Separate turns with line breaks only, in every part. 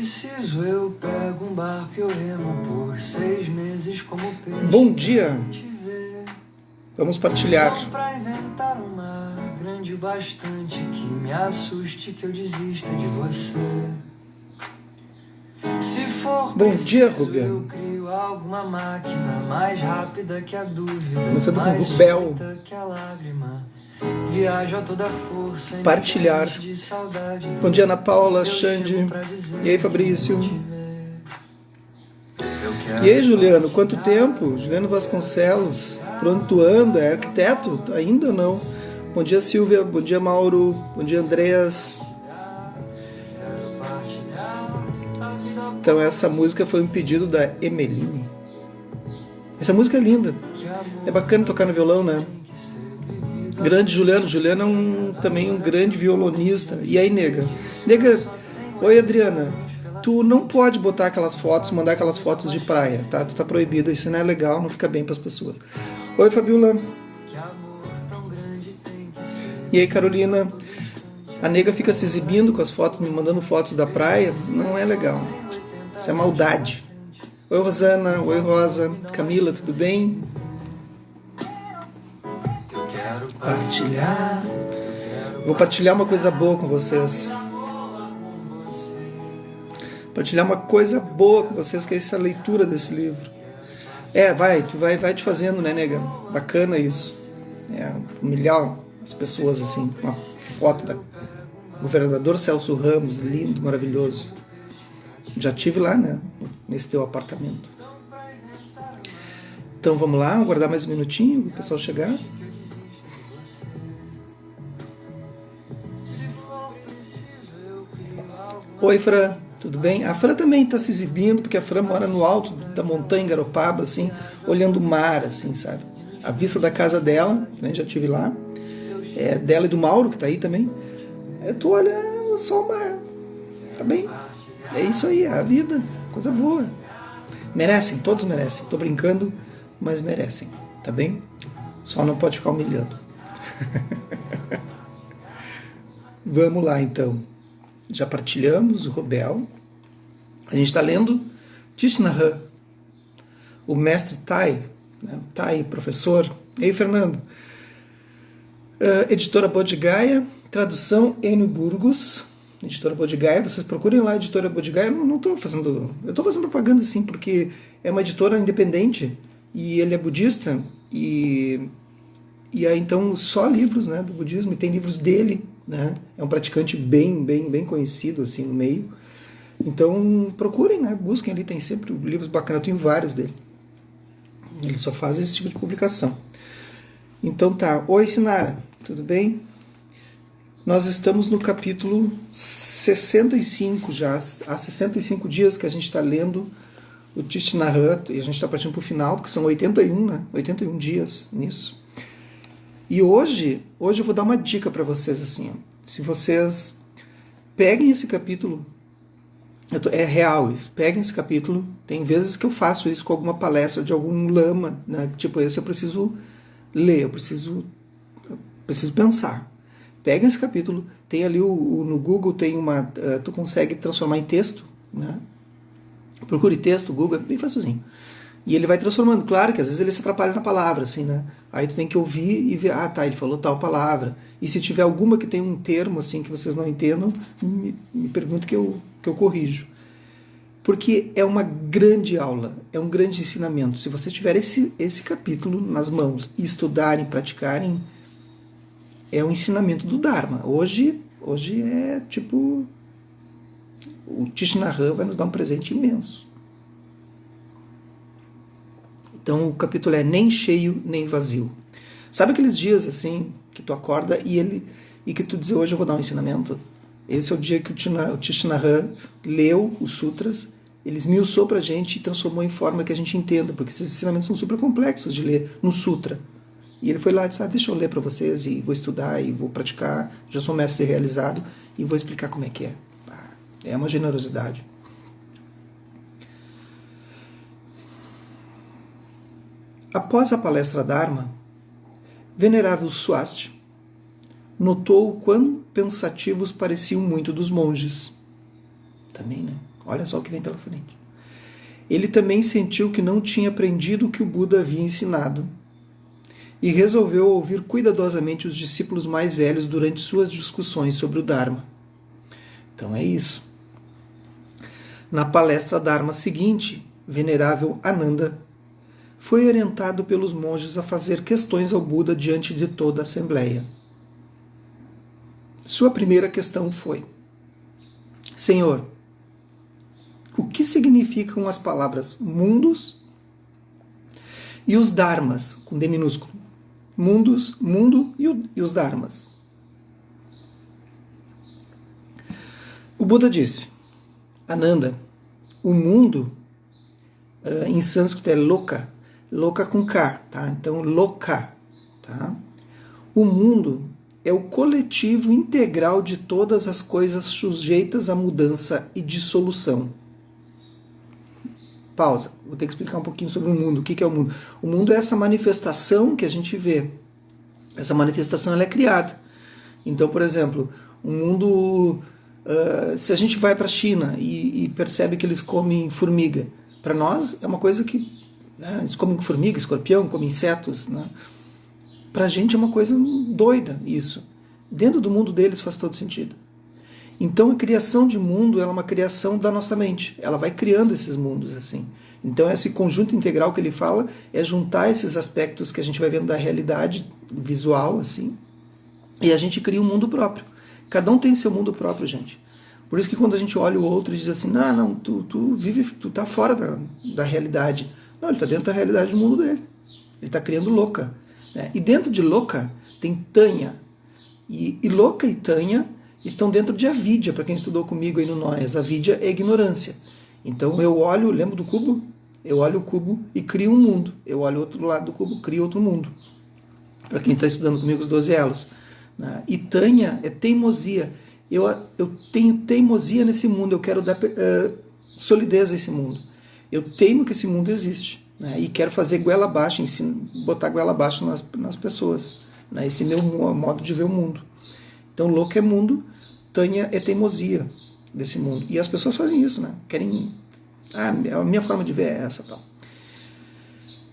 preciso, eu pego um barco e eu remo por 6 meses como peixe.
Bom dia! Vamos partilhar.
Não pra inventar uma grande o bastante que me assuste, que eu desista de você. Se for
Bom dia,
preciso,
Rubem.
eu crio alguma máquina mais rápida que a dúvida,
Começando com
mais
Rubel.
súbita que a lágrima. Viajo a toda força,
Partilhar.
de saudade.
Bom dia, Ana Paula,
Eu
Xande.
chego pra dizer
E aí, Fabrício?
que não te vê. Eu quero
E aí, Juliano, quanto tempo? Juliano Vasconcelos, por onde tu anda? É arquiteto? Ainda ou não? Bom dia, Silvia. Bom dia, Mauro. Bom dia, Andreas. Então, essa música foi um pedido da Emeline. Essa música é linda. É bacana tocar no violão, né? Grande Juliano. Juliano é também um grande violonista. E aí, nega? Nega, oi, Adriana. Tu não pode botar aquelas fotos, mandar aquelas fotos de praia, tá? Tu tá proibido, isso não é legal, não fica bem pras pessoas. Oi, Fabiola. E aí, Carolina? A nega fica se exibindo com as fotos, me mandando fotos da praia, não é legal. Isso é maldade. Oi, Rosana. Oi, Rosa. Camila, tudo bem? Partilhar. Vou partilhar uma coisa boa com vocês. Partilhar uma coisa boa com vocês, que é essa leitura desse livro. Tu vai te fazendo, né, nega? Bacana isso. Humilhar as pessoas, assim. Uma foto da governador Celso Ramos, lindo, maravilhoso. Já tive lá, né? Nesse teu apartamento. Então vamos lá, aguardar mais um minutinho o pessoal chegar. Oi, Fran, tudo bem? A Fran também está se exibindo, porque a Fran mora no alto da montanha em Garopaba, assim, olhando o mar, assim, sabe? A vista da casa dela, né? Já estive lá. É dela e do Mauro, que está aí também. Tu olha só o mar. Tá bem? É isso aí, é a vida. Coisa boa. Merecem, todos merecem. Tô brincando, mas merecem. Tá bem? Só não pode ficar humilhando. Vamos lá, então. Já partilhamos o Rubel. A gente está lendo Thich Nhat Hanh, o mestre Thai, né? Thai, professor. E aí, Fernando? Editora Bodhigaya, tradução Enio Burgos, editora Bodhigaya. Vocês procurem lá a editora Bodhigaya. Eu não estou fazendo... Eu estou fazendo propaganda, sim, porque é uma editora independente e ele é budista e aí, então, só livros, né, do budismo, e tem livros dele, né? É um praticante bem conhecido, assim, no meio. Então, procurem, né? Busquem ali, tem sempre livros bacanas. Eu tenho vários dele. Ele só faz esse tipo de publicação. Então tá. Oi, Sinara, tudo bem? Nós estamos no capítulo 65 já. Há 65 dias que a gente está lendo o Thich Nhat Hanh, e a gente está partindo para o final, porque são 81, né? 81 dias nisso. E hoje eu vou dar uma dica para vocês, assim, ó. Se vocês peguem esse capítulo, é real isso, peguem esse capítulo, tem vezes que eu faço isso com alguma palestra de algum lama, né? Tipo, esse eu preciso ler, eu preciso pensar. Peguem esse capítulo, tem ali no Google, tem tu consegue transformar em texto, né? Procure texto, Google, é bem facilzinho. E ele vai transformando. Claro que às vezes ele se atrapalha na palavra, assim, né? Aí tu tem que ouvir e ver, ele falou tal palavra. E se tiver alguma que tem um termo, assim, que vocês não entendam, me pergunta que eu corrijo. Porque é uma grande aula, é um grande ensinamento. Se vocês tiverem esse capítulo nas mãos e estudarem, praticarem, é um ensinamento do Dharma. Hoje é tipo... O Thich Nhat Hanh vai nos dar um presente imenso. Então o capítulo é nem cheio nem vazio. Sabe aqueles dias assim que tu acorda e que tu diz, hoje eu vou dar um ensinamento? Esse é o dia que o Thich Nhat Hanh leu os sutras, ele esmiuçou pra gente e transformou em forma que a gente entenda, porque esses ensinamentos são super complexos de ler no sutra. E ele foi lá e disse, deixa eu ler para vocês e vou estudar e vou praticar, já sou mestre realizado e vou explicar como é que é. É uma generosidade. Após a palestra Dharma, Venerável Swasti notou o quão pensativos pareciam muito dos monges. Também, né? Olha só o que vem pela frente. Ele também sentiu que não tinha aprendido o que o Buda havia ensinado e resolveu ouvir cuidadosamente os discípulos mais velhos durante suas discussões sobre o Dharma. Então é isso. Na palestra Dharma seguinte, venerável Ananda foi orientado pelos monges a fazer questões ao Buda diante de toda a assembleia. Sua primeira questão foi: Senhor, o que significam as palavras mundos e os dharmas, com D minúsculo? Mundos, mundo e os dharmas. O Buda disse: Ananda, o mundo em sânscrito é loka, loka com K, tá? Então loka, tá? O mundo é o coletivo integral de todas as coisas sujeitas a mudança e dissolução. Pausa. Vou ter que explicar um pouquinho sobre o mundo. O que é o mundo? O mundo é essa manifestação que a gente vê. Essa manifestação ela é criada. Então, por exemplo, o mundo... se a gente vai para a China e percebe que eles comem formiga, para nós é uma coisa que... né, eles comem formiga, escorpião, comem insetos. Né? Para a gente é uma coisa doida isso. Dentro do mundo deles faz todo sentido. Então a criação de mundo ela é uma criação da nossa mente. Ela vai criando esses mundos assim. Então esse conjunto integral que ele fala é juntar esses aspectos que a gente vai vendo da realidade visual assim, e a gente cria um mundo próprio. Cada um tem seu mundo próprio, gente. Por isso que quando a gente olha o outro e diz assim, não, tu vive, tu tá fora da realidade. Não, ele está dentro da realidade do mundo dele. Ele está criando louca. Né? E dentro de louca tem Tanya. E louca e Tanya estão dentro de avidya, para quem estudou comigo aí no Noyas. Avidya é ignorância. Então eu olho, lembro do cubo? Eu olho o cubo e crio um mundo. Eu olho o outro lado do cubo, crio outro mundo. Para quem está estudando comigo os 12 elos. Né? E Tanya é teimosia. Eu tenho teimosia nesse mundo, eu quero dar solidez a esse mundo. Eu teimo que esse mundo existe. Né? E quero fazer goela abaixo, botar goela abaixo nas pessoas. Né? Esse meu modo de ver o mundo. Então, louco é mundo, Tanya é teimosia desse mundo. E as pessoas fazem isso, né? Querem... a minha forma de ver é essa, tal.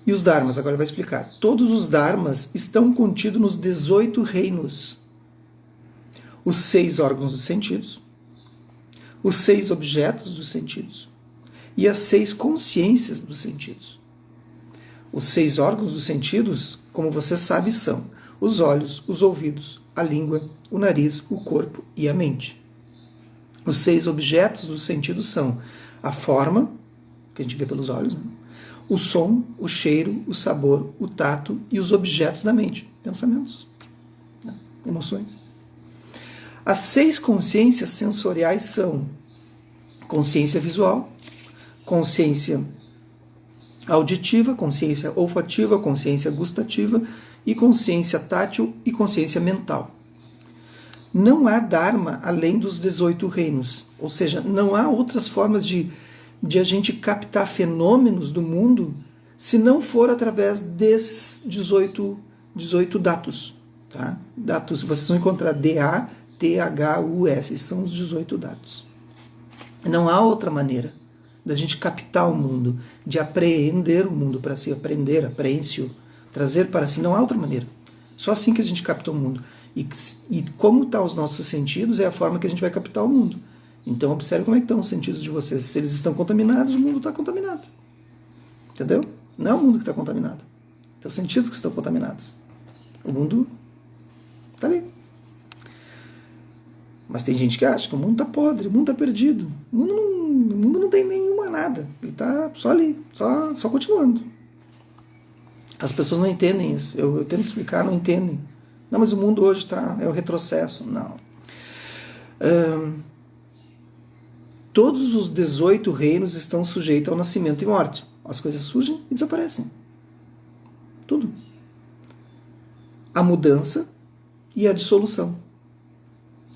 E os dharmas, agora ele vai explicar. Todos os dharmas estão contidos nos 18 reinos. Os 6 órgãos dos sentidos, os 6 objetos dos sentidos e as 6 consciências dos sentidos. Os 6 órgãos dos sentidos, como você sabe, são os olhos, os ouvidos, a língua, o nariz, o corpo e a mente. Os 6 objetos dos sentidos são a forma, que a gente vê pelos olhos, né? O som, o cheiro, o sabor, o tato e os objetos da mente, pensamentos, né? Emoções. As 6 consciências sensoriais são consciência visual, consciência auditiva, consciência olfativa, consciência gustativa e consciência tátil e consciência mental. Não há Dharma além dos 18 reinos, ou seja, não há outras formas de a gente captar fenômenos do mundo se não for através desses 18 datus. Tá? Datus, vocês vão encontrar D-A-T-H-U-S, são os 18 datus. Não há outra maneira da gente captar o mundo, de apreender o mundo para si, aprender, apreensio, trazer para si, não há outra maneira. Só assim que a gente capta o mundo. E como estão os nossos sentidos é a forma que a gente vai captar o mundo. Então observe como é que estão os sentidos de vocês. Se eles estão contaminados, o mundo está contaminado. Entendeu? Não é o mundo que está contaminado. São os sentidos que estão contaminados. O mundo está ali. Mas tem gente que acha que o mundo está podre, o mundo está perdido. O mundo não tem nenhuma nada. Ele está só ali, só continuando. As pessoas não entendem isso. Eu tento explicar, não entendem. Não, mas o mundo hoje é o retrocesso. Não. Todos os 18 reinos estão sujeitos ao nascimento e morte. As coisas surgem e desaparecem. Tudo. A mudança e a dissolução.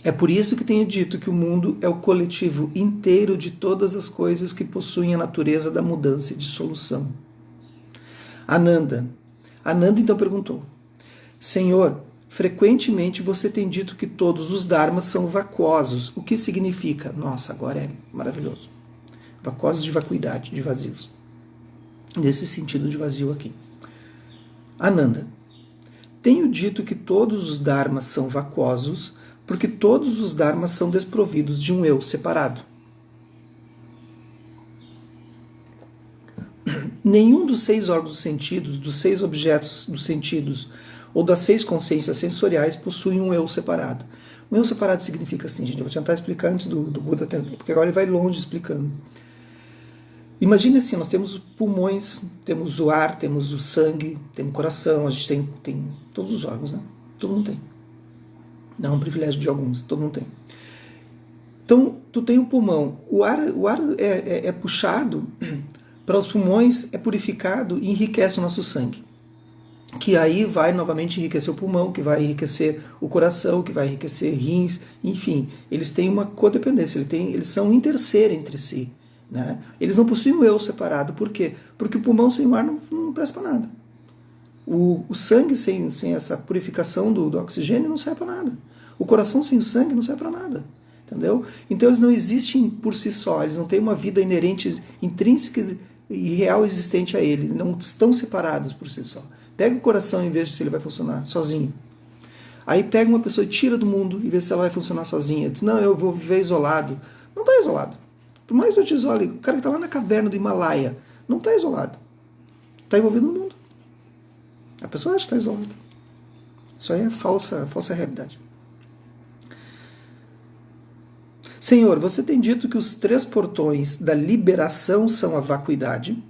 É por isso que tenho dito que o mundo é o coletivo inteiro de todas as coisas que possuem a natureza da mudança e dissolução. Ananda então perguntou: Senhor, frequentemente você tem dito que todos os dharmas são vacuosos. O que significa? Nossa, agora é maravilhoso. vacuosos de vacuidade, de vazios. Nesse sentido de vazio aqui. Ananda, tenho dito que todos os dharmas são vacuosos, porque todos os dharmas são desprovidos de um eu separado. Nenhum dos 6 órgãos dos sentidos, dos 6 objetos dos sentidos ou das 6 consciências sensoriais possui um eu separado. Um eu separado significa assim, gente, eu vou tentar explicar antes do Buda, porque agora ele vai longe explicando. Imagine assim, nós temos os pulmões, temos o ar, temos o sangue, temos o coração, a gente tem todos os órgãos, né? Todo mundo tem. Não é um privilégio de alguns, todo mundo tem. Então, tu tem o pulmão, o ar é puxado para os pulmões, é purificado e enriquece o nosso sangue. Que aí vai novamente enriquecer o pulmão, que vai enriquecer o coração, que vai enriquecer rins, enfim. Eles têm uma codependência, eles são interser entre si. Né? Eles não possuem um eu separado. Por quê? Porque o pulmão sem o ar não presta para nada. O sangue sem essa purificação do oxigênio não serve para nada. O coração sem o sangue não serve para nada. Entendeu? Então eles não existem por si só, eles não têm uma vida inerente, intrínseca e real existente a ele, não estão separados por si só. Pega o coração e veja se ele vai funcionar sozinho. Aí pega uma pessoa e tira do mundo e vê se ela vai funcionar sozinha. Diz, não, eu vou viver isolado. Não está isolado. Por mais que eu te isole, o cara que está lá na caverna do Himalaia não está isolado. Está envolvido no mundo. A pessoa acha que está isolada. Isso aí é falsa realidade. Senhor, você tem dito que os 3 portões da liberação são a vacuidade,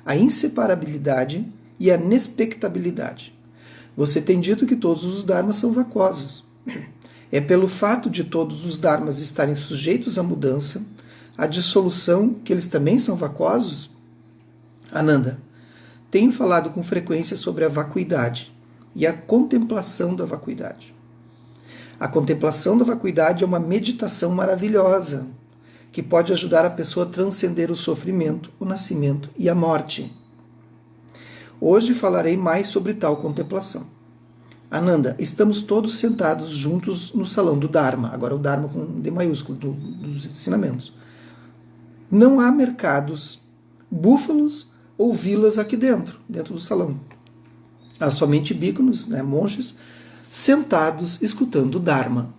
a inseparabilidade e a nespectabilidade. Você tem dito que todos os dharmas são vacuosos. É pelo fato de todos os dharmas estarem sujeitos à mudança, à dissolução, que eles também são vacuosos? Ananda, tenho falado com frequência sobre a vacuidade e a contemplação da vacuidade. A contemplação da vacuidade é uma meditação maravilhosa, que pode ajudar a pessoa a transcender o sofrimento, o nascimento e a morte. Hoje falarei mais sobre tal contemplação. Ananda, estamos todos sentados juntos no salão do Dharma, agora o Dharma com D maiúsculo, dos ensinamentos. Não há mercados, búfalos ou vilas aqui dentro do salão. Há somente bíconos, monges, sentados escutando o Dharma.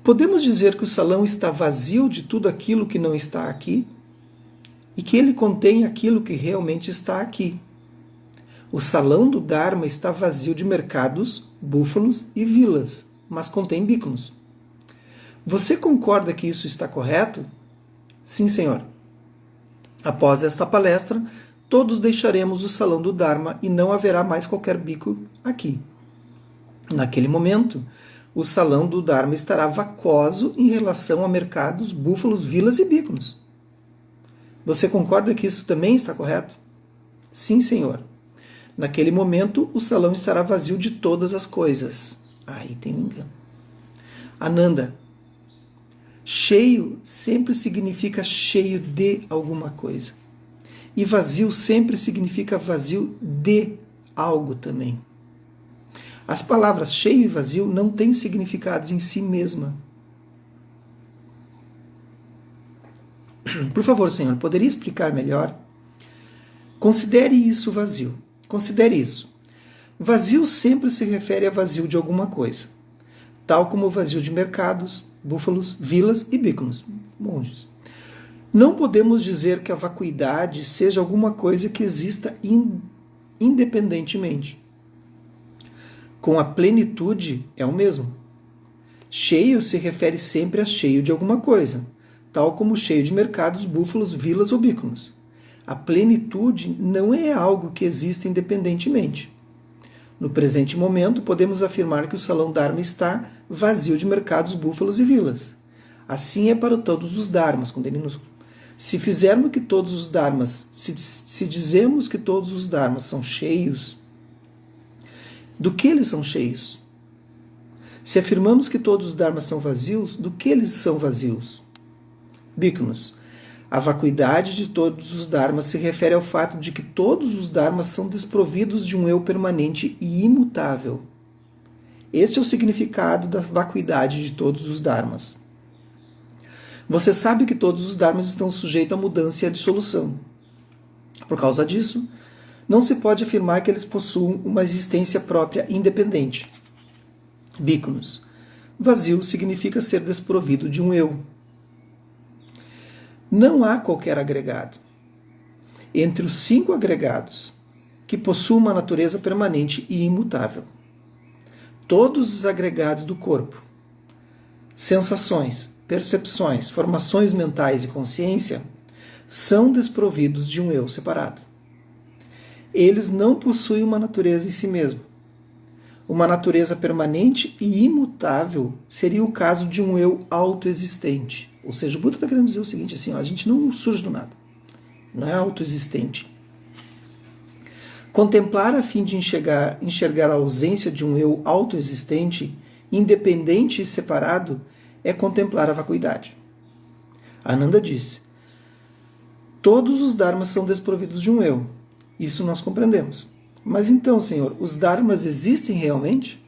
Podemos dizer que o salão está vazio de tudo aquilo que não está aqui e que ele contém aquilo que realmente está aqui. O salão do Dharma está vazio de mercados, búfalos e vilas, mas contém bíconos. Você concorda que isso está correto? Sim, senhor. Após esta palestra, todos deixaremos o salão do Dharma e não haverá mais qualquer bico aqui. Naquele momento, o salão do Dharma estará vacuoso em relação a mercados, búfalos, vilas e bíconos. Você concorda que isso também está correto? Sim, senhor. Naquele momento, o salão estará vazio de todas as coisas. Aí tem um engano. Ananda, cheio sempre significa cheio de alguma coisa. E vazio sempre significa vazio de algo também. As palavras cheio e vazio não têm significados em si mesma. Por favor, senhor, poderia explicar melhor? Considere isso vazio. Considere isso. Vazio sempre se refere a vazio de alguma coisa, tal como o vazio de mercados, búfalos, vilas e bíconos, monges. Não podemos dizer que a vacuidade seja alguma coisa que exista independentemente. Com a plenitude é o mesmo. Cheio se refere sempre a cheio de alguma coisa, tal como cheio de mercados, búfalos, vilas ou bíconos. A plenitude não é algo que exista independentemente. No presente momento, podemos afirmar que o salão Dharma está vazio de mercados, búfalos e vilas. Assim é para todos os Dharmas, com D minúsculo. Se fizermos que todos os Dharmas, se dizemos que todos os Dharmas são cheios, do que eles são cheios? Se afirmamos que todos os Dharmas são vazios, do que eles são vazios? Bíconos. A vacuidade de todos os Dharmas se refere ao fato de que todos os Dharmas são desprovidos de um eu permanente e imutável. Este é o significado da vacuidade de todos os Dharmas. Você sabe que todos os dharmas estão sujeitos à mudança e à dissolução. Por causa disso, não se pode afirmar que eles possuam uma existência própria independente. Bhikkhus. Vazio significa ser desprovido de um eu. Não há qualquer agregado. Entre os 5 agregados, que possuem uma natureza permanente e imutável. Todos os agregados do corpo, sensações, percepções, formações mentais e consciência, são desprovidos de um eu separado. Eles não possuem uma natureza em si mesmo. Uma natureza permanente e imutável seria o caso de um eu autoexistente. Ou seja, o Buda está querendo dizer o seguinte, assim, ó, a gente não surge do nada. Não é autoexistente. Contemplar a fim de enxergar a ausência de um eu autoexistente, independente e separado, é contemplar a vacuidade. Ananda disse, todos os dharmas são desprovidos de um eu. Isso nós compreendemos. Mas então, Senhor, os dharmas existem realmente?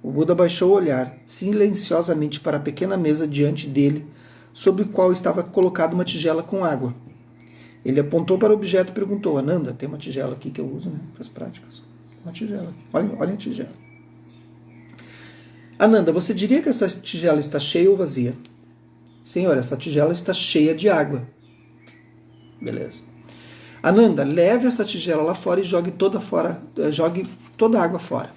O Buda baixou o olhar silenciosamente para a pequena mesa diante dele, sobre o qual estava colocada uma tigela com água. Ele apontou para o objeto e perguntou, Ananda, tem uma tigela aqui que eu uso, né, para as práticas. Uma tigela. Olha a tigela. Ananda, você diria que essa tigela está cheia ou vazia? Senhor, essa tigela está cheia de água. Beleza. Ananda, leve essa tigela lá fora e jogue toda a água fora.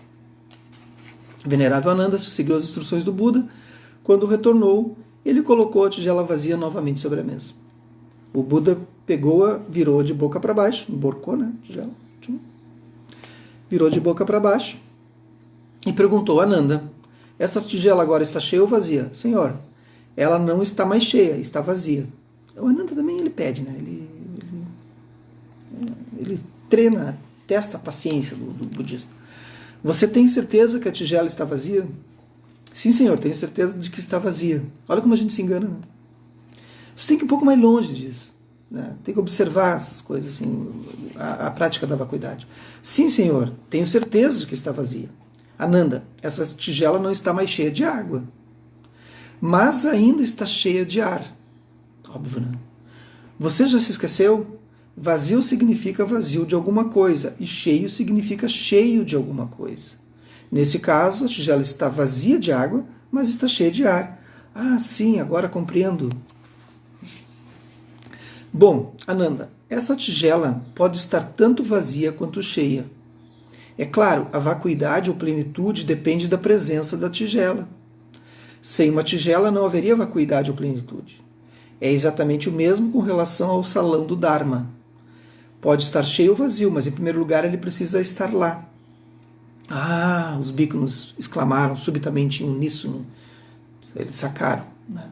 Venerável Ananda seguiu as instruções do Buda. Quando retornou, ele colocou a tigela vazia novamente sobre a mesa. O Buda pegou-a, virou de boca para baixo, emborcou, né, tigela, virou de boca para baixo e perguntou, Ananda, essa tigela agora está cheia ou vazia? Senhor, ela não está mais cheia, está vazia. O Ananda também ele pede, né, ele treina, testa a paciência do budista. Você tem certeza que a tigela está vazia? Sim, senhor, tenho certeza de que está vazia. Olha como a gente se engana, né? Você tem que ir um pouco mais longe disso. Né? Tem que observar essas coisas, assim, a prática da vacuidade. Sim, senhor, tenho certeza de que está vazia. Ananda, essa tigela não está mais cheia de água, mas ainda está cheia de ar. Óbvio, né? Você já se esqueceu? Vazio significa vazio de alguma coisa e cheio significa cheio de alguma coisa. Nesse caso, a tigela está vazia de água, mas está cheia de ar. Ah, sim, agora compreendo. Bom, Ananda, essa tigela pode estar tanto vazia quanto cheia. É claro, a vacuidade ou plenitude depende da presença da tigela. Sem uma tigela não haveria vacuidade ou plenitude. É exatamente o mesmo com relação ao salão do Dharma. Pode estar cheio ou vazio, mas em primeiro lugar ele precisa estar lá. Ah, os bhikkhus exclamaram subitamente em uníssono. Eles sacaram, né?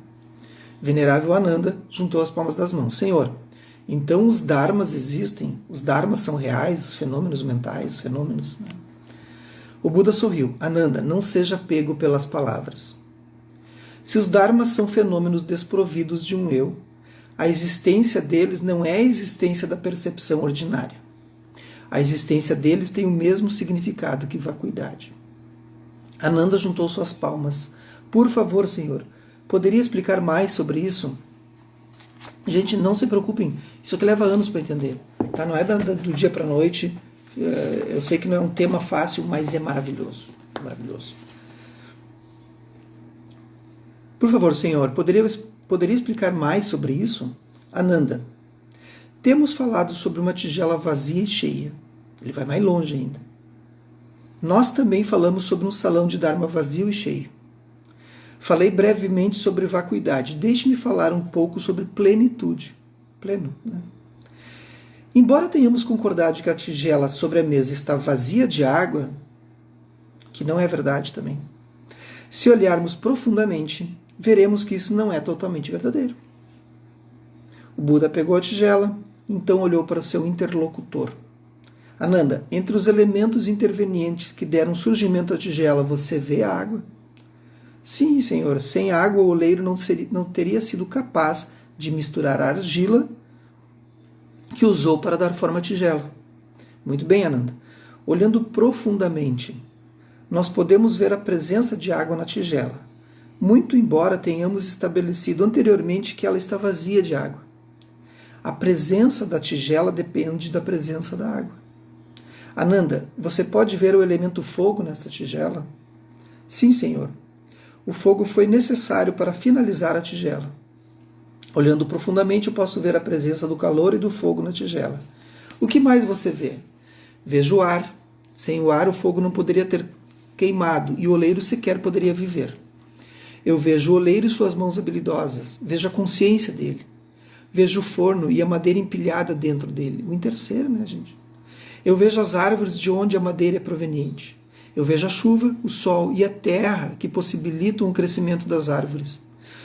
Venerável Ananda juntou as palmas das mãos. Senhor, então os dharmas existem? Os dharmas são reais? Os fenômenos mentais, os fenômenos... Né? O Buda sorriu. Ananda, não seja pego pelas palavras. Se os dharmas são fenômenos desprovidos de um eu, a existência deles não é a existência da percepção ordinária. A existência deles tem o mesmo significado que vacuidade. Ananda juntou suas palmas. Por favor, Senhor, poderia explicar mais sobre isso? Gente, não se preocupem. Isso aqui leva anos para entender. Tá? Não é do dia para a noite. Eu sei que não é um tema fácil, mas é maravilhoso. Maravilhoso. Por favor, Senhor, poderia explicar mais sobre isso? Ananda, temos falado sobre uma tigela vazia e cheia. Ele vai mais longe ainda. Nós também falamos sobre um salão de Dharma vazio e cheio. Falei brevemente sobre vacuidade. Deixe-me falar um pouco sobre plenitude. Pleno, né? Embora tenhamos concordado que a tigela sobre a mesa está vazia de água, que não é verdade também, se olharmos profundamente, veremos que isso não é totalmente verdadeiro. O Buda pegou a tigela, então olhou para o seu interlocutor. Ananda, entre os elementos intervenientes que deram surgimento à tigela, você vê a água? Sim, senhor, sem água o oleiro não teria sido capaz de misturar a argila que usou para dar forma à tigela. Muito bem, Ananda. Olhando profundamente, nós podemos ver a presença de água na tigela, muito embora tenhamos estabelecido anteriormente que ela está vazia de água. A presença da tigela depende da presença da água. Ananda, você pode ver o elemento fogo nesta tigela? Sim, Senhor. O fogo foi necessário para finalizar a tigela. Olhando profundamente, eu posso ver a presença do calor e do fogo na tigela. O que mais você vê? Vejo o ar. Sem o ar, o fogo não poderia ter queimado e o oleiro sequer poderia viver. Eu vejo o oleiro e suas mãos habilidosas. Vejo a consciência dele. Vejo o forno e a madeira empilhada dentro dele. O interser, né, gente? Eu vejo as árvores de onde a madeira é proveniente. Eu vejo a chuva, o sol e a terra que possibilitam o crescimento das árvores.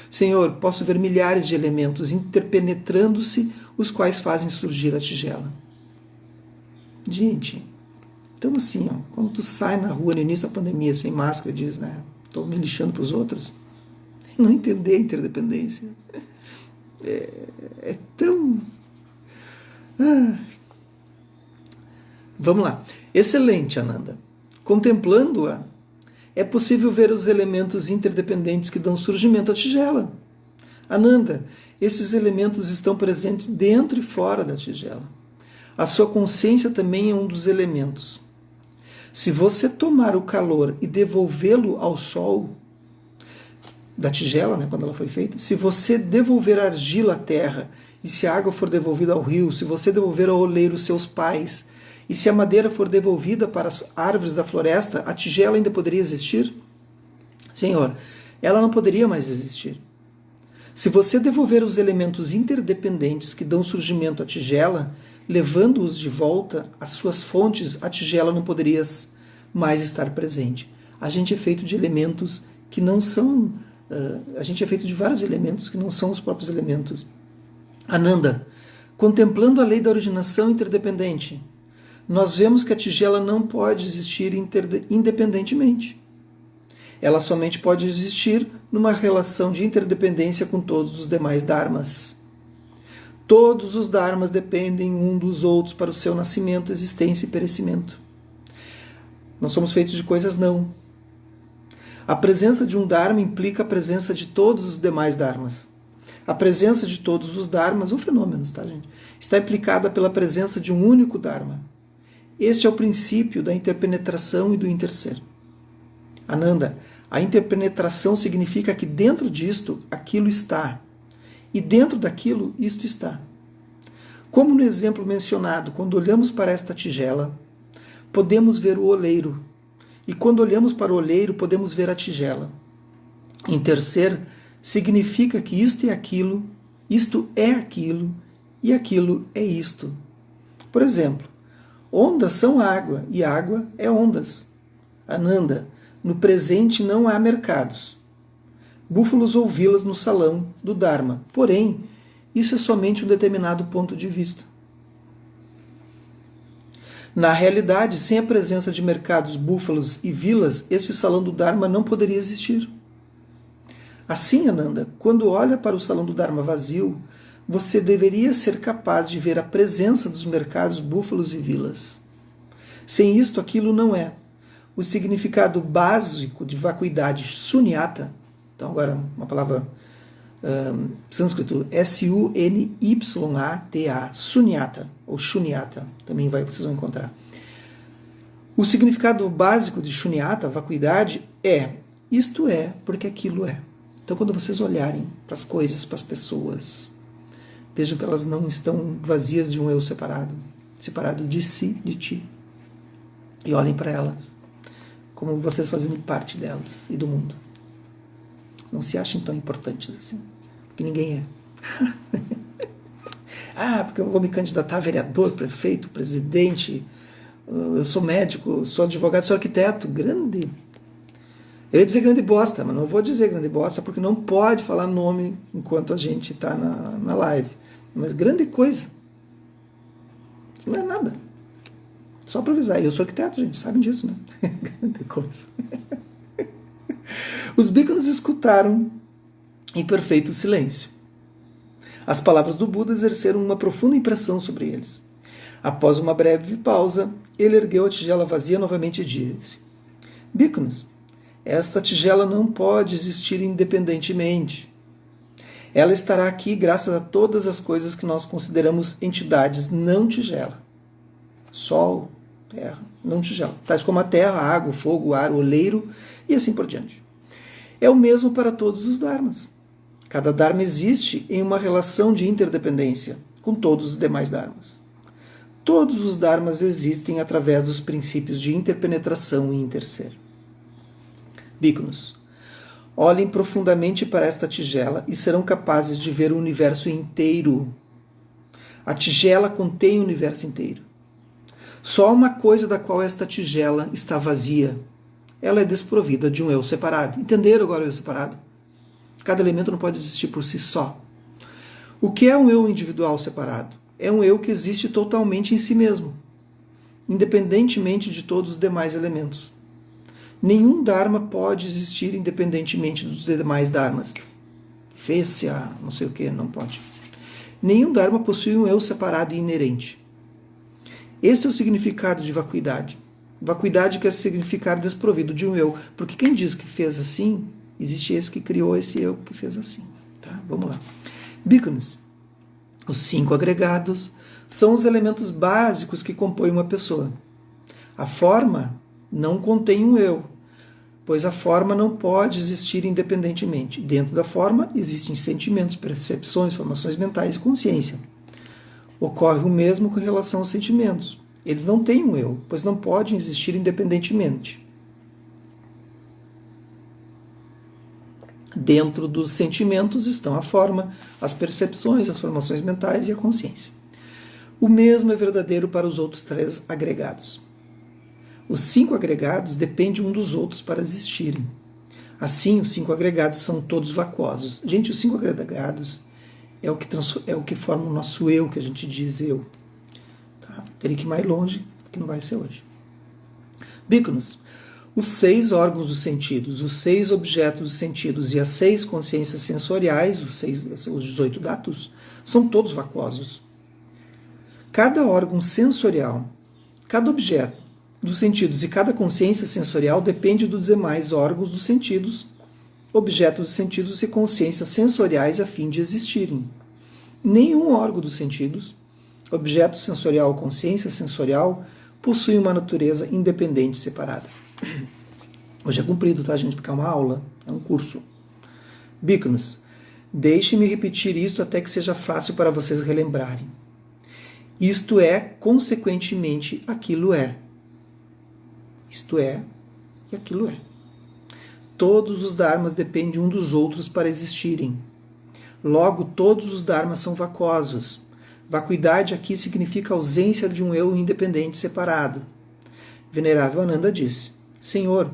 Senhor, posso ver milhares de elementos interpenetrando-se, os quais fazem surgir a tigela. Gente, então assim, ó, quando tu sai na rua no início da pandemia sem máscara, diz, né, estou me lixando para os outros, não entender a interdependência. É tão... Vamos lá. Excelente, Ananda. Contemplando-a, é possível ver os elementos interdependentes que dão surgimento à tigela. Ananda, esses elementos estão presentes dentro e fora da tigela. A sua consciência também é um dos elementos. Se você tomar o calor e devolvê-lo ao sol da tigela, né, quando ela foi feita, se você devolver a argila à terra, e se a água for devolvida ao rio, se você devolver ao oleiro seus pais, e se a madeira for devolvida para as árvores da floresta, a tigela ainda poderia existir? Senhor, ela não poderia mais existir. Se você devolver os elementos interdependentes que dão surgimento à tigela, levando-os de volta às suas fontes, a tigela não poderia mais estar presente. A gente é feito de elementos que não são... a gente é feito de vários elementos que não são os próprios elementos. Ananda, contemplando a lei da originação interdependente, nós vemos que a tigela não pode existir independentemente. Ela somente pode existir numa relação de interdependência com todos os demais dharmas. Todos os dharmas dependem um dos outros para o seu nascimento, existência e perecimento. Nós somos feitos de coisas não. A presença de um dharma implica a presença de todos os demais dharmas. A presença de todos os dharmas, ou fenômenos, tá, gente? Está implicada pela presença de um único dharma. Este é o princípio da interpenetração e do interser. Ananda, a interpenetração significa que dentro disto, aquilo está. E dentro daquilo, isto está. Como no exemplo mencionado, quando olhamos para esta tigela, podemos ver o oleiro. E quando olhamos para o oleiro, podemos ver a tigela. Interser significa que isto é aquilo e aquilo é isto. Por exemplo, ondas são água e água é ondas. Ananda, no presente não há mercados. Búfalos ou vilas no salão do Dharma. Porém, isso é somente um determinado ponto de vista. Na realidade, sem a presença de mercados, búfalos e vilas, este salão do Dharma não poderia existir. Assim, Ananda, quando olha para o salão do Dharma vazio, você deveria ser capaz de ver a presença dos mercados, búfalos e vilas. Sem isto, aquilo não é. O significado básico de vacuidade, sunyata, então agora uma palavra sânscrito, S-U-N-Y-A-T-A, sunyata, ou shunyata, também vocês vão encontrar. O significado básico de shunyata, vacuidade, é, isto é porque aquilo é. Então quando vocês olharem para as coisas, para as pessoas, vejam que elas não estão vazias de um eu separado de si, de ti. E olhem para elas como vocês fazendo parte delas e do mundo. Não se achem tão importantes assim, porque ninguém é. Porque eu vou me candidatar a vereador, prefeito, presidente, eu sou médico, sou advogado, sou arquiteto, grande. Eu ia dizer grande bosta, mas não vou dizer grande bosta, porque não pode falar nome enquanto a gente está na live. Mas grande coisa. Isso não é nada. Só para avisar. Eu sou arquiteto, gente, sabem disso, né? Grande coisa. Os bhikkhus escutaram em perfeito silêncio. As palavras do Buda exerceram uma profunda impressão sobre eles. Após uma breve pausa, ele ergueu a tigela vazia novamente e disse: Bhikkhus, Esta tigela não pode existir independentemente. Ela estará aqui graças a todas as coisas que nós consideramos entidades não tigela. Sol, terra, não tigela. Tais como a terra, a água, o fogo, o ar, o oleiro e assim por diante. É o mesmo para todos os dharmas. Cada dharma existe em uma relação de interdependência com todos os demais dharmas. Todos os dharmas existem através dos princípios de interpenetração e interser. Bhikkhus, olhem profundamente para esta tigela e serão capazes de ver o universo inteiro. A tigela contém o universo inteiro. Só há uma coisa da qual esta tigela está vazia. Ela é desprovida de um eu separado. Entenderam agora o eu separado? Cada elemento não pode existir por si só. O que é um eu individual separado? É um eu que existe totalmente em si mesmo, independentemente de todos os demais elementos. Nenhum dharma pode existir independentemente dos demais dharmas. Fêcia, não sei o que, não pode. Nenhum dharma possui um eu separado e inerente. Esse é o significado de vacuidade. Vacuidade quer significar desprovido de um eu, porque quem diz que fez assim, existe esse que criou esse eu que fez assim. Tá? Vamos lá. Bhikkhus, os 5 agregados são os elementos básicos que compõem uma pessoa. A forma não contém um eu, pois a forma não pode existir independentemente. Dentro da forma existem sentimentos, percepções, formações mentais e consciência. Ocorre o mesmo com relação aos sentimentos. Eles não têm um eu, pois não podem existir independentemente. Dentro dos sentimentos estão a forma, as percepções, as formações mentais e a consciência. O mesmo é verdadeiro para os outros 3 agregados. Os 5 agregados dependem um dos outros para existirem. Assim, os 5 agregados são todos vacuosos. Gente, os 5 agregados é o que forma o nosso eu, que a gente diz eu. Tá? Teria que ir mais longe, que não vai ser hoje. Bhikkhus, os 6 órgãos dos sentidos, os 6 objetos dos sentidos e as 6 consciências sensoriais, os 18 datos, são todos vacuosos. Cada órgão sensorial, cada objeto dos sentidos e cada consciência sensorial depende dos demais órgãos dos sentidos, objetos dos sentidos e consciências sensoriais a fim de existirem. Nenhum órgão dos sentidos, objeto sensorial ou consciência sensorial possui uma natureza independente e separada. Hoje é cumprido, tá, gente? Porque é uma aula, é um curso. Bhikkhus, deixe-me repetir isto até que seja fácil para vocês relembrarem. Isto é, consequentemente, aquilo é. Isto é, e aquilo é. Todos os dharmas dependem um dos outros para existirem. Logo, todos os dharmas são vacuosos. Vacuidade aqui significa ausência de um eu independente separado. Venerável Ananda disse: Senhor,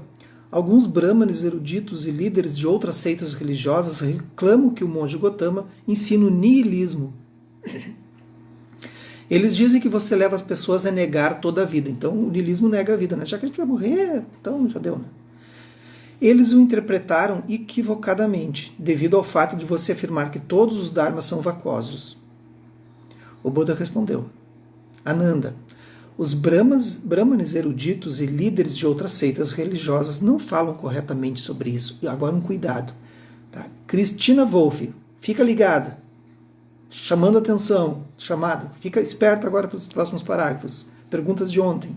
alguns brahmanes eruditos e líderes de outras seitas religiosas reclamam que o monge Gotama ensina o nihilismo. Eles dizem que você leva as pessoas a negar toda a vida. Então, o niilismo nega a vida, né? Já que a gente vai morrer, então já deu, né? Eles o interpretaram equivocadamente, devido ao fato de você afirmar que todos os dharmas são vacuosos. O Buda respondeu: Ananda, os brahmanes eruditos e líderes de outras seitas religiosas não falam corretamente sobre isso. E agora um cuidado. Tá? Cristina Wolff, fica ligada. Chamando atenção, chamada. Fica esperta agora para os próximos parágrafos. Perguntas de ontem.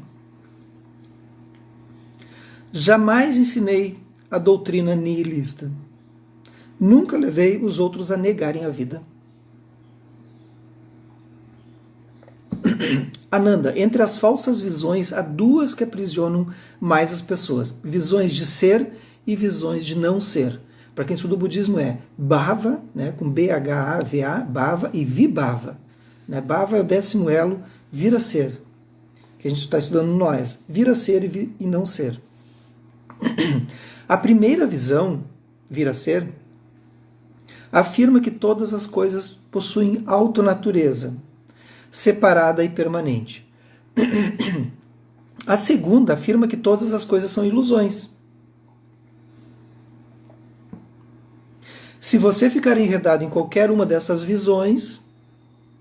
Jamais ensinei a doutrina nihilista. Nunca levei os outros a negarem a vida. Ananda, entre as falsas visões, há 2 que aprisionam mais as pessoas. Visões de ser e visões de não ser. Para quem estuda o budismo é Bhava, né, com B-H-A-V-A, Bhava e Vibhava. Né? Bhava é o 10º elo, vir a ser, que a gente está estudando nós. Vir a ser e não ser. A primeira visão, vir a ser, afirma que todas as coisas possuem autonatureza, separada e permanente. A segunda afirma que todas as coisas são ilusões. Se você ficar enredado em qualquer uma dessas visões,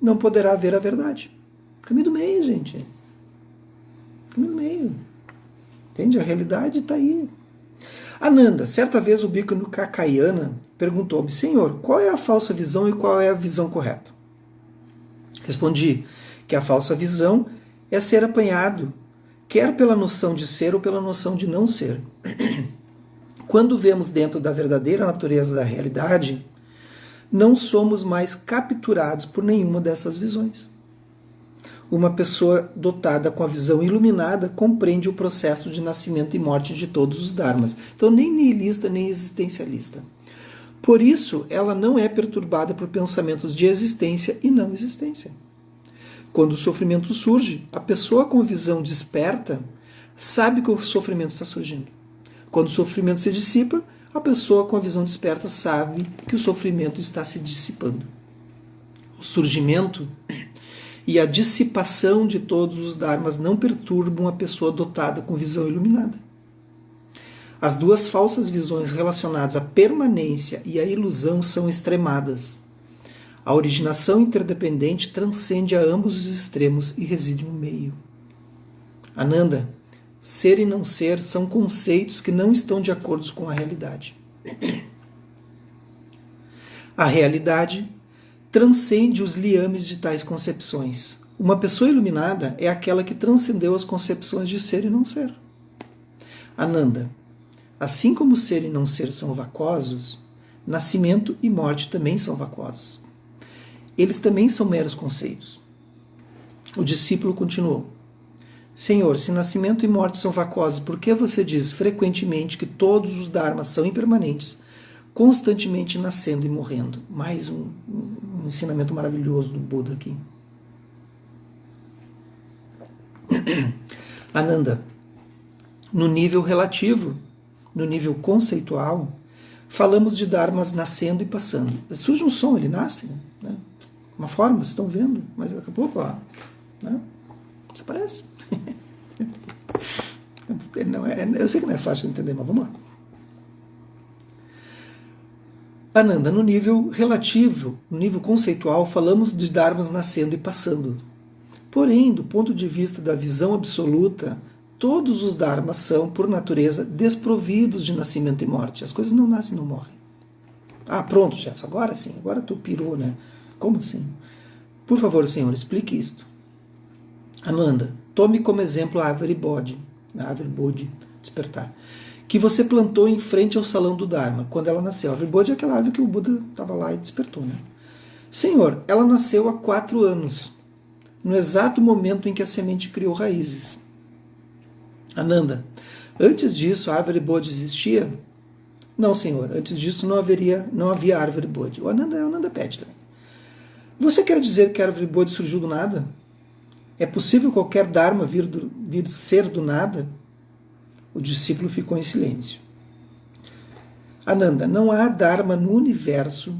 não poderá ver a verdade. Caminho do meio, gente. Caminho do meio. Entende? A realidade está aí. Ananda, certa vez o bhikkhuni Kakayana perguntou-me: Senhor, qual é a falsa visão e qual é a visão correta? Respondi que a falsa visão é ser apanhado, quer pela noção de ser ou pela noção de não ser. Quando vemos dentro da verdadeira natureza da realidade, não somos mais capturados por nenhuma dessas visões. Uma pessoa dotada com a visão iluminada compreende o processo de nascimento e morte de todos os dharmas. Então, nem nihilista, nem existencialista. Por isso, ela não é perturbada por pensamentos de existência e não existência. Quando o sofrimento surge, a pessoa com visão desperta sabe que o sofrimento está surgindo. Quando o sofrimento se dissipa, a pessoa com a visão desperta sabe que o sofrimento está se dissipando. O surgimento e a dissipação de todos os dharmas não perturbam a pessoa dotada com visão iluminada. As duas falsas visões relacionadas à permanência e à ilusão são extremadas. A originação interdependente transcende a ambos os extremos e reside no meio. Ananda, ser e não ser são conceitos que não estão de acordo com a realidade. A realidade transcende os liames de tais concepções. Uma pessoa iluminada é aquela que transcendeu as concepções de ser e não ser. Ananda, assim como ser e não ser são vacuosos, nascimento e morte também são vacuosos. Eles também são meros conceitos. O discípulo continuou: Senhor, se nascimento e morte são vacuosos, por que você diz frequentemente que todos os dharmas são impermanentes, constantemente nascendo e morrendo? Mais um ensinamento maravilhoso do Buda aqui. Ananda, no nível relativo, no nível conceitual, falamos de dharmas nascendo e passando. Surge um som, ele nasce, né? Uma forma, vocês estão vendo, mas daqui a pouco, ó, né? Desaparece. Não é, eu sei que não é fácil de entender, mas vamos lá. Ananda, no nível relativo, no nível conceitual, falamos de dharmas nascendo e passando. Porém, do ponto de vista da visão absoluta, todos os dharmas são, por natureza, desprovidos de nascimento e morte. As coisas não nascem e não morrem. Ah, pronto, Jefferson, agora sim, agora tu pirou, né? Como assim? Por favor, Senhor, explique isto. Ananda, tome como exemplo a árvore Bodhi, despertar, que você plantou em frente ao salão do Dharma, quando ela nasceu. A árvore Bodhi é aquela árvore que o Buda estava lá e despertou, né? Senhor, ela nasceu há 4 anos, no exato momento em que a semente criou raízes. Ananda, antes disso a árvore Bodhi existia? Não, Senhor, antes disso não havia árvore Bodhi. O Ananda pede também. Você quer dizer que a árvore Bodhi surgiu do nada? É possível qualquer Dharma vir ser do nada? O discípulo ficou em silêncio. Ananda, não há Dharma no universo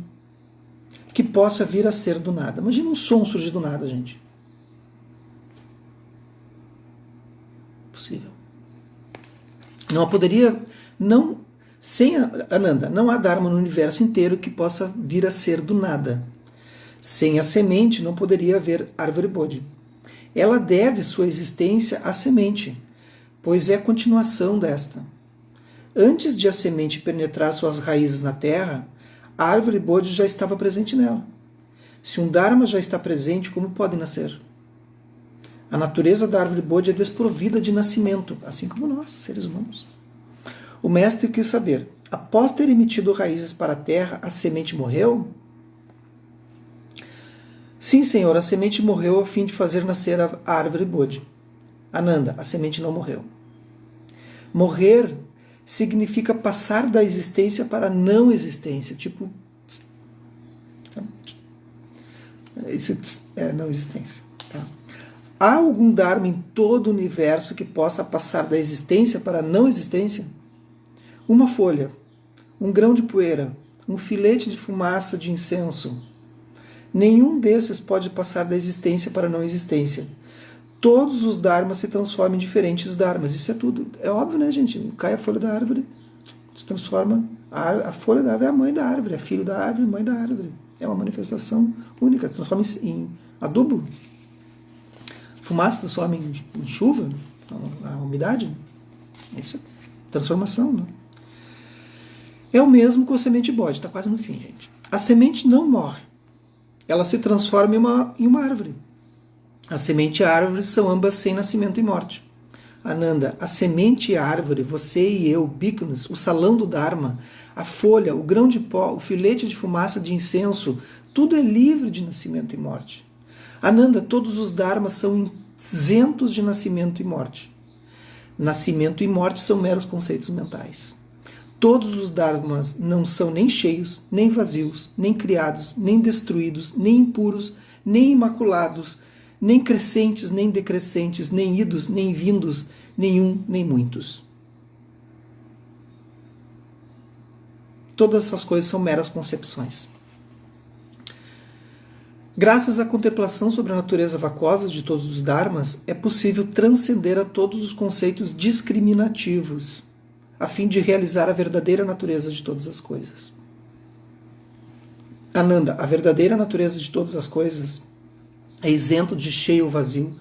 que possa vir a ser do nada. Imagina um som surgir do nada, gente. Possível. Não poderia, não, sem Ananda, não há Dharma no universo inteiro que possa vir a ser do nada. Sem a semente não poderia haver árvore Bodhi. Ela deve sua existência à semente, pois é a continuação desta. Antes de a semente penetrar suas raízes na terra, a árvore Bodhi já estava presente nela. Se um Dharma já está presente, como pode nascer? A natureza da árvore Bodhi é desprovida de nascimento, assim como nós, seres humanos. O mestre quis saber, após ter emitido raízes para a terra, a semente morreu? Sim, Senhor, a semente morreu a fim de fazer nascer a árvore Bodhi. Ananda, a semente não morreu. Morrer significa passar da existência para a não existência, tipo... Isso é não existência. Tá? Há algum Dharma em todo o universo que possa passar da existência para a não existência? Uma folha, um grão de poeira, um filete de fumaça de incenso. Nenhum desses pode passar da existência para a não existência. Todos os dharmas se transformam em diferentes dharmas. Isso é tudo. É óbvio, né, gente? Cai a folha da árvore, se transforma. A folha da árvore é a mãe da árvore, é filho da árvore, mãe da árvore. É uma manifestação única. Se transforma em adubo. Fumaça se transforma em chuva, a umidade. Isso é transformação, né? É o mesmo com a semente bode, está quase no fim, gente. A semente não morre, ela se transforma em uma árvore. A semente e a árvore são ambas sem nascimento e morte. Ananda, a semente e a árvore, você e eu, Bhikkhunis, o salão do Dharma, a folha, o grão de pó, o filete de fumaça de incenso, tudo é livre de nascimento e morte. Ananda, todos os Dharmas são isentos de nascimento e morte. Nascimento e morte são meros conceitos mentais. Todos os Dharmas não são nem cheios, nem vazios, nem criados, nem destruídos, nem impuros, nem imaculados, nem crescentes, nem decrescentes, nem idos, nem vindos, nenhum, nem muitos. Todas essas coisas são meras concepções. Graças à contemplação sobre a natureza vacuosa de todos os Dharmas, é possível transcender a todos os conceitos discriminativos, a fim de realizar a verdadeira natureza de todas as coisas. Ananda, a verdadeira natureza de todas as coisas é isento de cheio ou vazio,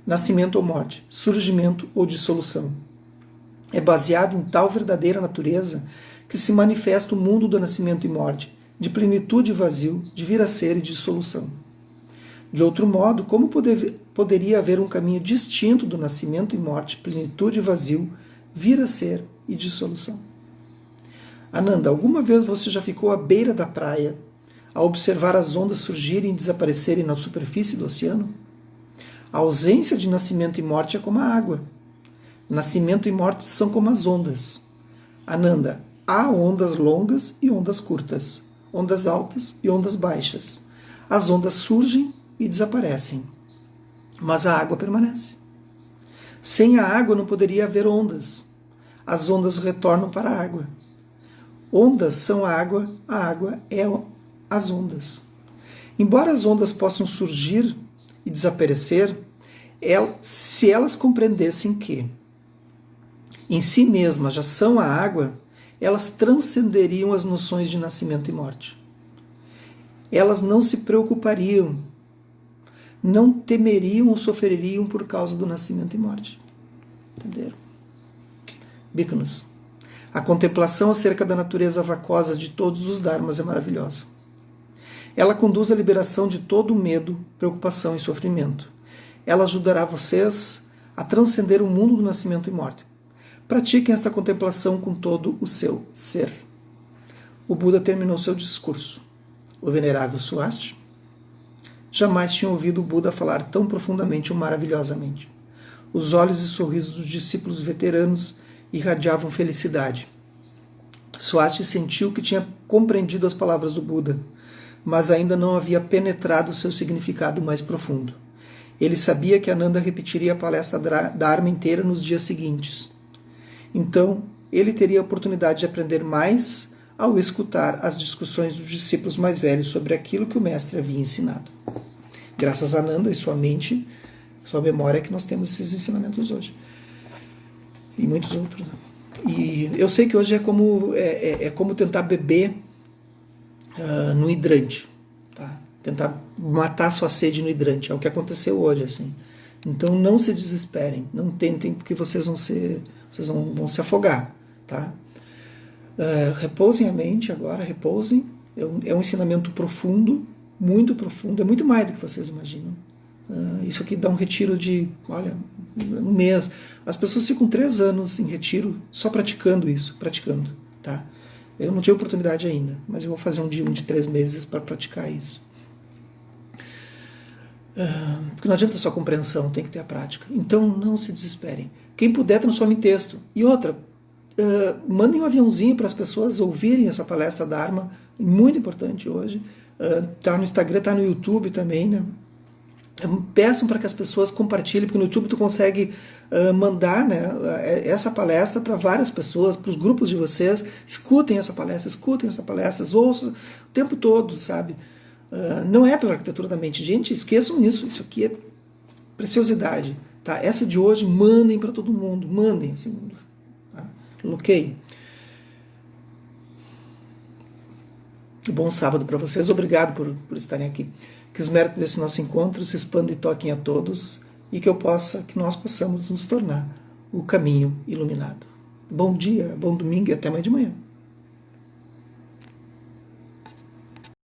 nascimento ou morte, surgimento ou dissolução. É baseado em tal verdadeira natureza que se manifesta o mundo do nascimento e morte, de plenitude e vazio, de vir a ser e dissolução. De outro modo, como poderia haver um caminho distinto do nascimento e morte, plenitude e vazio, vir a ser e dissolução? Ananda, alguma vez você já ficou à beira da praia a observar as ondas surgirem e desaparecerem na superfície do oceano? A ausência de nascimento e morte é como a água. Nascimento e morte são como as ondas. Ananda, há ondas longas e ondas curtas, ondas altas e ondas baixas. As ondas surgem e desaparecem, mas a água permanece. Sem a água não poderia haver ondas. As ondas retornam para a água. Ondas são a água é as ondas. Embora as ondas possam surgir e desaparecer, se elas compreendessem que em si mesmas já são a água, elas transcenderiam as noções de nascimento e morte. Elas não se preocupariam, não temeriam ou sofreriam por causa do nascimento e morte. Entenderam? Bhikkhunis, a contemplação acerca da natureza vacuosa de todos os Dharmas é maravilhosa. Ela conduz à liberação de todo o medo, preocupação e sofrimento. Ela ajudará vocês a transcender o mundo do nascimento e morte. Pratiquem esta contemplação com todo o seu ser. O Buda terminou seu discurso. O venerável Swasti jamais tinha ouvido o Buda falar tão profundamente ou maravilhosamente. Os olhos e sorrisos dos discípulos veteranos irradiavam felicidade. Swasti sentiu que tinha compreendido as palavras do Buda, mas ainda não havia penetrado seu significado mais profundo. Ele sabia que Ananda repetiria a palestra Dharma inteira nos dias seguintes. Então, ele teria a oportunidade de aprender mais ao escutar as discussões dos discípulos mais velhos sobre aquilo que o mestre havia ensinado. Graças a Ananda e sua mente, sua memória, é que nós temos esses ensinamentos hoje. E muitos outros. E eu sei que hoje é como tentar beber no hidrante. Tá? Tentar matar sua sede no hidrante. É o que aconteceu hoje. Assim. Então não se desesperem. Não tentem, porque vocês vão se afogar. Tá? Repousem a mente agora, repousem. É um ensinamento profundo, muito profundo. É muito mais do que vocês imaginam. Isso aqui dá um retiro de, um mês. As pessoas ficam 3 anos em retiro só praticando isso, tá? Eu não tive oportunidade ainda, mas eu vou fazer um de 3 meses para praticar isso. Porque não adianta só compreensão, tem que ter a prática. Então não se desesperem. Quem puder, transforme em texto. E outra, mandem um aviãozinho para as pessoas ouvirem essa palestra Dharma, muito importante hoje. Tá no Instagram, tá no YouTube também, né? Peçam para que as pessoas compartilhem, porque no YouTube tu consegue mandar, né, essa palestra para várias pessoas, para os grupos de vocês. Escutem essa palestra, ouçam o tempo todo, sabe? Não é pela arquitetura da mente. Gente, esqueçam isso aqui é preciosidade. Tá? Essa de hoje, mandem para todo mundo, mandem. Assim, tá? Ok? Bom sábado para vocês, obrigado por estarem aqui. Que os méritos desse nosso encontro se expandam e toquem a todos e que nós possamos nos tornar o caminho iluminado. Bom dia, bom domingo e até amanhã de manhã.